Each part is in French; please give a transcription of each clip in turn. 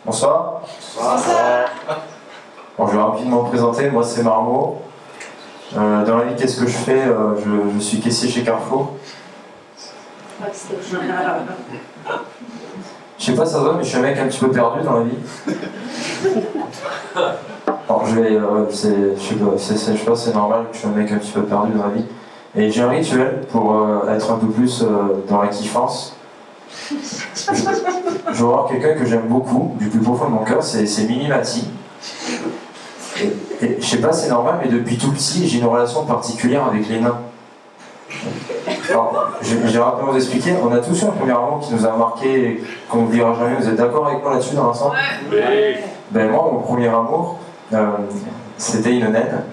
Bonsoir. Bon, je vais rapidement me présenter, moi c'est Marmo. Dans la vie, qu'est-ce que je fais? Je suis caissier chez Carrefour. Je sais pas ça va, mais je suis un mec un petit peu perdu dans la vie. Alors, je sais pas, c'est normal que je suis un mec un petit peu perdu dans la vie. Et j'ai un rituel pour être un peu plus dans la kiffance. Je vais voir quelqu'un que j'aime beaucoup, du plus profond de mon cœur, c'est Mimi Mati. Et je sais pas, c'est normal, mais depuis tout petit, j'ai une relation particulière avec les nains. Alors, je vais rapidement vous expliquer. On a tous eu un premier amour qui nous a marqué et qu'on n'oubliera jamais. Vous êtes d'accord avec moi là-dessus dans l'ensemble? Oui. Ben moi, mon premier amour, c'était une naine.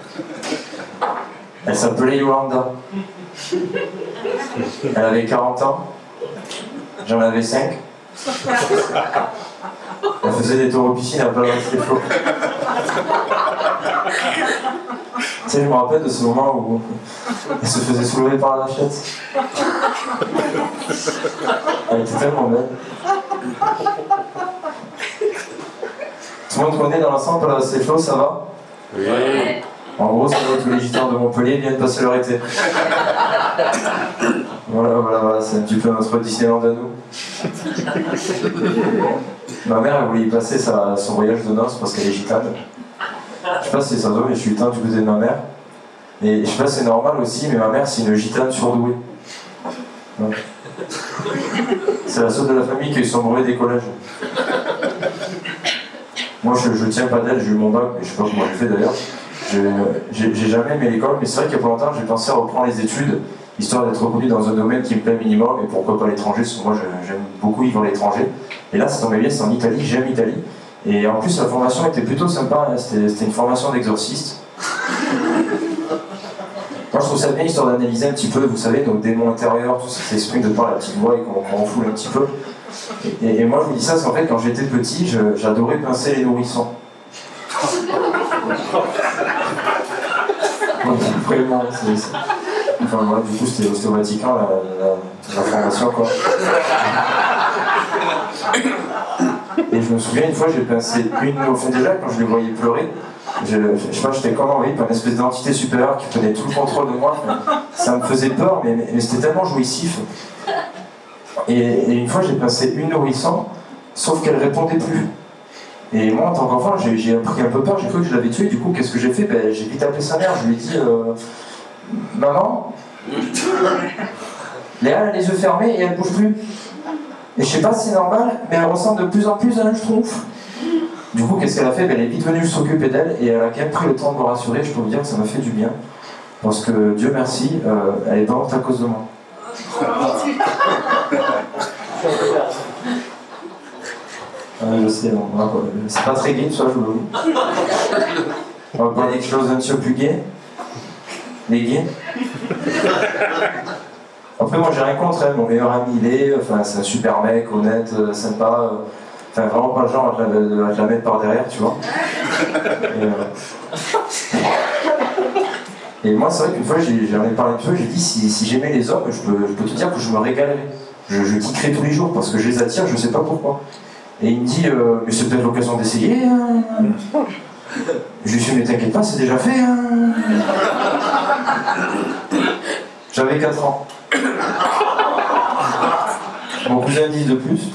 Elle s'appelait Yolanda. Elle avait 40 ans. J'en avais 5. Elle faisait des tours aux piscines à plein de flots. Tu sais, je me rappelle de ce moment où elle se faisait soulever par la vachette. Elle était tellement belle. Tout le monde connaît dans l'ensemble la Stéphlo, ça va? Oui. En gros, ça va, tous les gitans de Montpellier viennent passer leur été. Voilà, c'est un petit peu notre Disneyland à nous. Ma mère, elle voulait y passer son voyage de noces parce qu'elle est gitane. Je sais pas si c'est ça, mais je suis gitan du côté de ma mère. Et je sais pas si c'est normal aussi, mais ma mère, c'est une gitane surdouée. Ouais. C'est la seule de la famille qui a eu son brevet d'écolage. Moi, je tiens pas d'elle, j'ai eu mon bac, mais je sais pas comment j'ai fait d'ailleurs. J'ai jamais aimé l'école, mais c'est vrai qu'il y a pas longtemps, j'ai pensé à reprendre les études, histoire d'être reconnu dans un domaine qui me plaît minimum, et pourquoi pas l'étranger, parce que moi j'aime beaucoup vivre à l'étranger. Et là, ça tombait bien, c'est en Italie, j'aime l'Italie. Et en plus, la formation était plutôt sympa, hein. C'était une formation d'exorciste. Moi, je trouve ça bien, histoire d'analyser un petit peu, vous savez, donc démon intérieur, tout cet esprit de par la petite voix et qu'on refoule un petit peu. Et moi, je vous dis ça, parce qu'en fait, quand j'étais petit, j'adorais pincer les nourrissons. Vraiment, enfin, voilà, du coup, c'était au Vatican, la formation, quoi. Et je me souviens, une fois, j'ai pincé une, au fond déjà, quand je les voyais pleurer, je sais pas, j'étais comme envahi par une espèce d'entité supérieure qui prenait tout le contrôle de moi. Ça me faisait peur, mais c'était tellement jouissif. Et une fois, j'ai pincé une nourrisson, sauf qu'elle répondait plus. Et moi, en tant qu'enfant, j'ai pris un peu peur, j'ai cru que je l'avais tué. Du coup, qu'est-ce que j'ai fait? Ben, j'ai vite appelé sa mère, je lui ai dit Maman, Léa, elle a les yeux fermés et elle bouge plus. Et je sais pas si c'est normal, mais elle ressemble de plus en plus à un schtroumpf. Du coup, qu'est-ce qu'elle a fait? Ben, elle est vite venue s'occuper d'elle et elle a quand même pris le temps de me rassurer. Je peux vous dire que ça m'a fait du bien. Parce que Dieu merci, elle est pas morte à cause de moi. Je sais, c'est pas très gay tout ça, je vous l'avoue. On va parler de quelque chose d'un petit peu plus gay. Les gays. Après, moi j'ai rien contre, hein. Mon meilleur ami il est, enfin, c'est un super mec, honnête, sympa. Enfin, vraiment pas le genre à te la mettre par derrière, tu vois. Et moi, c'est vrai qu'une fois, j'en ai parlé un peu, j'ai dit si j'aimais les hommes, je peux te dire que je me régalerais. Je kickerais tous les jours parce que je les attire, je sais pas pourquoi. Et il me dit, mais c'est peut-être l'occasion d'essayer. Hein. Je lui suis dit, mais t'inquiète pas, c'est déjà fait. Hein. J'avais 4 ans. Mon cousin 10 de plus.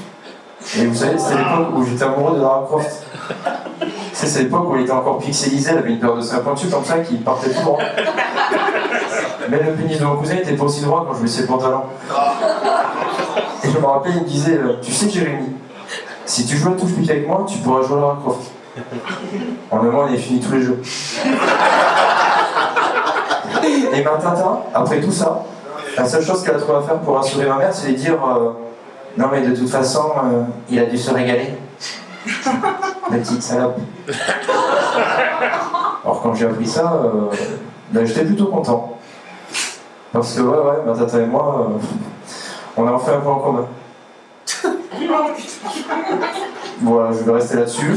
Et vous savez, c'était l'époque où j'étais amoureux de Lara Croft. C'est l'époque où il était encore pixelisé, elle avait une paire de seins pointus comme ça qui partait tout droit. Mais le pénis de mon cousin était pas aussi droit quand je baissais le pantalon. Et je me rappelle, il me disait, tu sais Jérémy, si tu joues à touche-pique avec moi, tu pourras jouer à Lara Croft. En un mois, on avait fini tous les jeux. Et ma tata, après tout ça, la seule chose qu'elle a trouvé à faire pour rassurer ma mère, c'est de dire non mais de toute façon, il a dû se régaler. Petite salope. Alors quand j'ai appris ça, ben, j'étais plutôt content. Parce que ouais, ma tata et moi, on a enfin un point en commun. Voilà, je vais rester là-dessus.